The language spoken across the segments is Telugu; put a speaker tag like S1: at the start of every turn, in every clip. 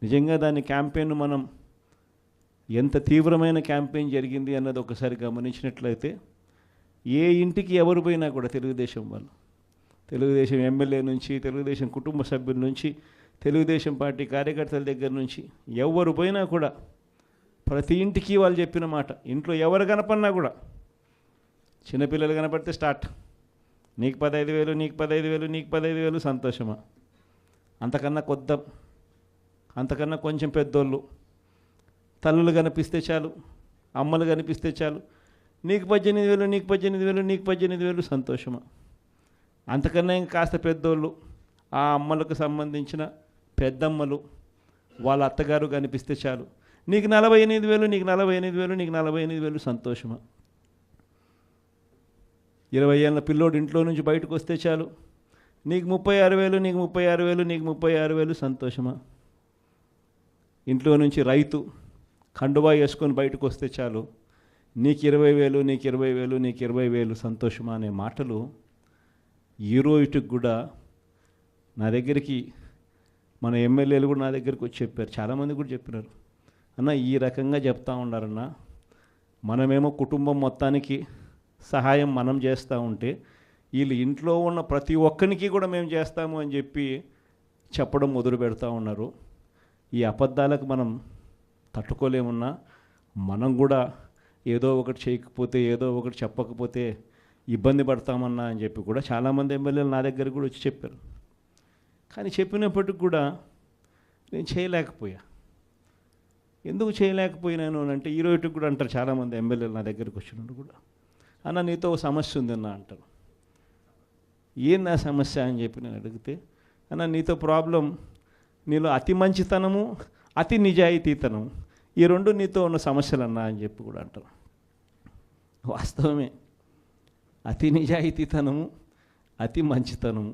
S1: నిజంగా దాని క్యాంపెయిన్ మనం ఎంత తీవ్రమైన క్యాంపెయిన్ జరిగింది అన్నది ఒకసారి గమనించినట్లయితే ఏ ఇంటికి ఎవరు పోయినా కూడా తెలుగుదేశం వాళ్ళు, తెలుగుదేశం ఎమ్మెల్యే నుంచి, తెలుగుదేశం కుటుంబ సభ్యుల నుంచి, తెలుగుదేశం పార్టీ కార్యకర్తల దగ్గర నుంచి ఎవరు పోయినా కూడా ప్రతి ఇంటికి వాళ్ళు చెప్పిన మాట, ఇంట్లో ఎవరు కనపడినా కూడా చిన్నపిల్లలు కనపడితే స్టార్ట్, నీకు 15,000, నీకు 15,000, నీకు 15,000, సంతోషమా? అంతకన్నా అంతకన్నా కొంచెం పెద్దోళ్ళు, తల్లులు కనిపిస్తే చాలు, అమ్మలు కనిపిస్తే చాలు, నీకు 18,000, నీకు 18,000, నీకు 18,000, సంతోషమా? అంతకన్నా ఇంకా కాస్త పెద్దోళ్ళు, ఆ అమ్మలకు సంబంధించిన పెద్దమ్మలు, వాళ్ళ అత్తగారు కనిపిస్తే చాలు, నీకు 48,000, నీకు 48,000, నీకు 48,000, సంతోషమా? 20 ఏళ్ళ పిల్లోడు ఇంట్లో నుంచి బయటకు వస్తే చాలు, నీకు 36,000, నీకు 36,000, నీకు 36,000, సంతోషమా? ఇంట్లో నుంచి రైతు కండువా వేసుకొని బయటకు వస్తే చాలు, నీకు 20,000, నీకు 20,000, నీకు 20,000, సంతోషమా అనే మాటలు ఈ రోజుకి కూడా నా దగ్గరికి మన ఎమ్మెల్యేలు కూడా నా దగ్గరికి వచ్చి చెప్పారు, చాలామంది కూడా చెప్పినారు, అన్న ఈ రకంగా చెప్తా ఉన్నారన్న, మనమేమో కుటుంబం మొత్తానికి సహాయం మనం చేస్తూ ఉంటే వీళ్ళు ఇంట్లో ఉన్న ప్రతి ఒక్కరికి కూడా మేము చేస్తాము అని చెప్పి చెప్పడం మొదలు పెడతా ఉన్నారు. ఈ అబద్ధాలకు మనం తట్టుకోలేమున్నా, మనం కూడా ఏదో ఒకటి చేయకపోతే, ఏదో ఒకటి చెప్పకపోతే ఇబ్బంది పడతామన్నా అని చెప్పి కూడా చాలామంది ఎమ్మెల్యేలు నా దగ్గర కూడా వచ్చి చెప్పారు. కానీ చెప్పినప్పటికి కూడా నేను చేయలేకపోయా. ఎందుకు చేయలేకపోయినాను అంటే ఈ రోజుకి కూడా అంటారు చాలామంది ఎమ్మెల్యేలు నా దగ్గరికి వచ్చినప్పుడు కూడా, అన్న నీతో ఒక సమస్య ఉందన్న అంటారు. ఏంది ఆ సమస్య అని చెప్పి నేను అడిగితే, అన్న నీతో ప్రాబ్లం, నీలో అతి మంచితనము, అతి నిజాయితీతనం, ఈ రెండు నీతో ఉన్న సమస్యలు అన్నా అని చెప్పి కూడా అంటారు. వాస్తవమే, అతి నిజాయితీతనము, అతి మంచితనము,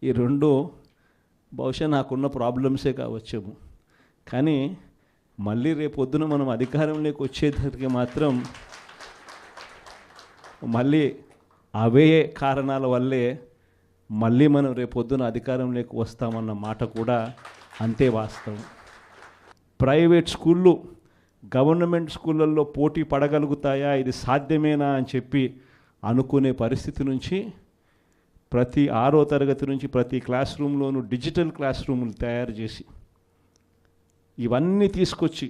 S1: ఈ రెండు బహుశా నాకున్న ప్రాబ్లమ్సే కావచ్చేమో. కానీ మళ్ళీ రేపొద్దున మనం అధికారంలోకి వచ్చేసరికి మాత్రం మళ్ళీ అవే కారణాల వల్లే మళ్ళీ మనం రేపొద్దున అధికారంలోకి వస్తామన్న మాట కూడా అంతే వాస్తవం. ప్రైవేట్ స్కూళ్ళు గవర్నమెంట్ స్కూళ్ళల్లో పోటీ పడగలుగుతాయా, ఇది సాధ్యమేనా అని చెప్పి అనుకునే పరిస్థితి నుంచి ప్రతి 6వ తరగతి నుంచి ప్రతి క్లాస్ రూమ్లోనూ డిజిటల్ క్లాస్ రూములు తయారు చేసి ఇవన్నీ తీసుకొచ్చి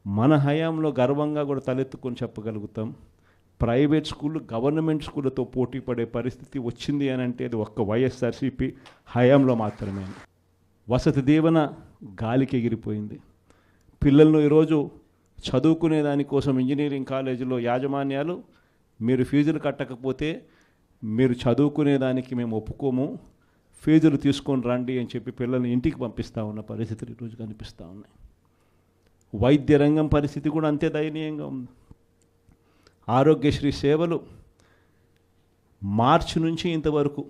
S1: మన హయాంలో గర్వంగా కూడా తలెత్తుకొని చెప్పగలుగుతాం. ప్రైవేట్ స్కూళ్ళు గవర్నమెంట్ స్కూళ్ళతో పోటీ పడే పరిస్థితి వచ్చింది అని అంటే అది ఒక్క వైఎస్ఆర్సీపీ హయాంలో మాత్రమే. వసతి దీవెన గాలికి ఎగిరిపోయింది. పిల్లలను ఈరోజు చదువుకునే దానికోసం ఇంజనీరింగ్ కాలేజీలో యాజమాన్యాలు మీరు ఫీజులు కట్టకపోతే మీరు చదువుకునేదానికి మేము ఒప్పుకోము, ఫీజులు తీసుకొని రండి అని చెప్పి పిల్లల్ని ఇంటికి పంపిస్తూ ఉన్న పరిస్థితులు ఈరోజు కనిపిస్తూ ఉన్నాయి. వైద్య రంగం పరిస్థితి కూడా అంతే దయనీయంగా ఉంది. ఆరోగ్యశ్రీ సేవలు మార్చి నుంచి ఇంతవరకు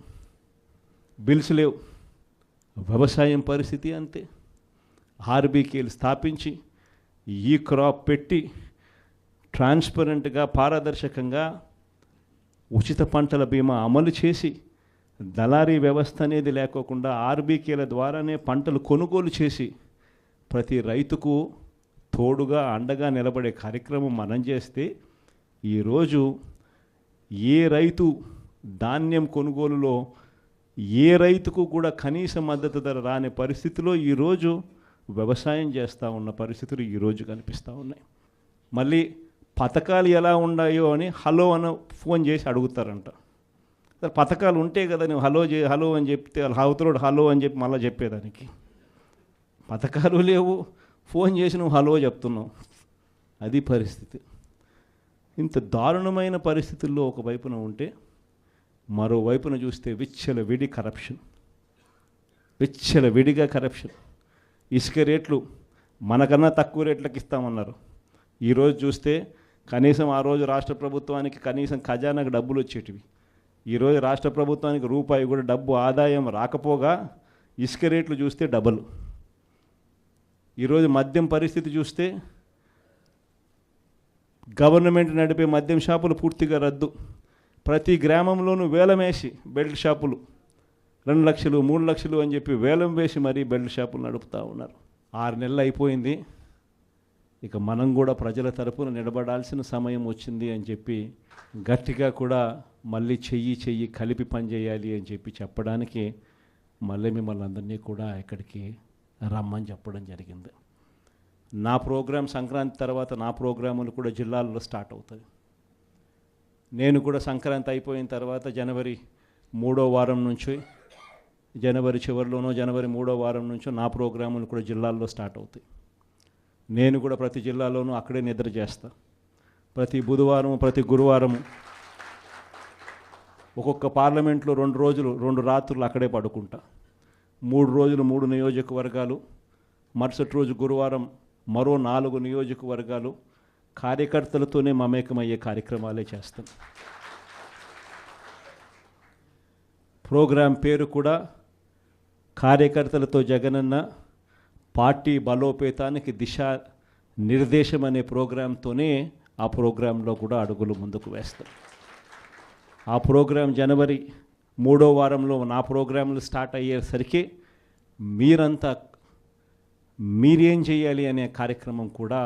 S1: బిల్స్ లేవు. వ్యవసాయం పరిస్థితి అంతే. ఆర్బీకేలు స్థాపించి ఈ క్రాప్ పెట్టి ట్రాన్స్పరెంట్గా పారదర్శకంగా ఉచిత పంటల బీమా అమలు చేసి దళారీ వ్యవస్థ అనేది లేకోకుండా ఆర్బీకేల ద్వారానే పంటలు కొనుగోలు చేసి ప్రతి రైతుకు తోడుగా అండగా నిలబడే కార్యక్రమం మనం చేస్తే ఈరోజు ఏ రైతు ధాన్యం కొనుగోలులో ఏ రైతుకు కూడా కనీస మద్దతు ధర రాని పరిస్థితిలో ఈరోజు వ్యవసాయం చేస్తూ ఉన్న పరిస్థితులు ఈరోజు కనిపిస్తూ ఉన్నాయి. మళ్ళీ పథకాలు ఎలా ఉన్నాయో అని హలో అని ఫోన్ చేసి అడుగుతారంట. పథకాలు ఉంటే కదా నువ్వు హలో అని చెప్తే అవతలోడు హలో అని చెప్పి మళ్ళీ చెప్పేదానికి. పథకాలు లేవు, ఫోన్ చేసి నువ్వు హలో చెప్తున్నావు. అది పరిస్థితి. ఇంత దారుణమైన పరిస్థితుల్లో ఒకవైపున ఉంటే మరోవైపున చూస్తే విచ్చలవిడి కరప్షన్, విచ్చలవిడిగా కరప్షన్. ఇసుక రేట్లు మనకన్నా తక్కువ రేట్లకు ఇస్తామన్నారు. ఈరోజు చూస్తే కనీసం ఆ రోజు రాష్ట్ర ప్రభుత్వానికి కనీసం ఖజానాకు డబ్బులు వచ్చేటివి. ఈరోజు రాష్ట్ర ప్రభుత్వానికి రూపాయి కూడా డబ్బు ఆదాయం రాకపోగా ఇసుక రేట్లు చూస్తే డబల్. ఈరోజు మద్యం పరిస్థితి చూస్తే గవర్నమెంట్ నడిపే మద్యం షాపులు పూర్తిగా రద్దు. ప్రతి గ్రామంలోనూ వేలమేసి బెల్ట్ షాపులు 2 లక్షలు 3 లక్షలు అని చెప్పి వేలం వేసి మరీ బెల్ట్ షాపులు నడుపుతూ ఉన్నారు. 6 నెలలు అయిపోయింది, ఇక మనం కూడా ప్రజల తరపున నిలబడాల్సిన సమయం వచ్చింది అని చెప్పి గట్టిగా కూడా మళ్ళీ చెయ్యి కలిపి పనిచేయాలి అని చెప్పి చెప్పడానికి మళ్ళీ మిమ్మల్ని అందరినీ కూడా ఇక్కడికి రమ్మని చెప్పడం జరిగింది. నా ప్రోగ్రాం సంక్రాంతి తర్వాత నా ప్రోగ్రాములు కూడా జిల్లాల్లో స్టార్ట్ అవుతాయి. నేను కూడా సంక్రాంతి అయిపోయిన తర్వాత జనవరి 3వ వారం నుంచి, జనవరి చివరిలోనో జనవరి 3వ వారం నుంచో నా ప్రోగ్రాములు కూడా జిల్లాల్లో స్టార్ట్ అవుతాయి. నేను కూడా ప్రతి జిల్లాలోనూ అక్కడే నిద్ర చేస్తా. ప్రతి బుధవారం ప్రతి గురువారం ఒక్కొక్క పార్లమెంట్లో 2 రోజులు 2 రాత్రులు అక్కడే పడుకుంటా. 3 రోజులు 3 నియోజకవర్గాలు, మరుసటి రోజు గురువారం మరో 4 నియోజకవర్గాలు కార్యకర్తలతోనే మమేకమయ్యే కార్యక్రమాలే చేస్తాం. ప్రోగ్రాం పేరు కూడా కార్యకర్తలతో జగనన్న పార్టీ బలోపేతానికి దిశ నిర్దేశం అనే ప్రోగ్రాంతోనే ఆ ప్రోగ్రాంలో కూడా అడుగులు ముందుకు వేస్తాం. ఆ ప్రోగ్రాం జనవరి 3వ వారంలో నా ప్రోగ్రాంలు స్టార్ట్ అయ్యేసరికి మీరేం చేయాలి అనే కార్యక్రమం కూడా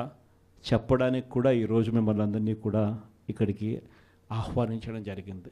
S1: చెప్పడానికి కూడా ఈరోజు మిమ్మల్ని అందరినీ కూడా ఇక్కడికి ఆహ్వానించడం జరిగింది.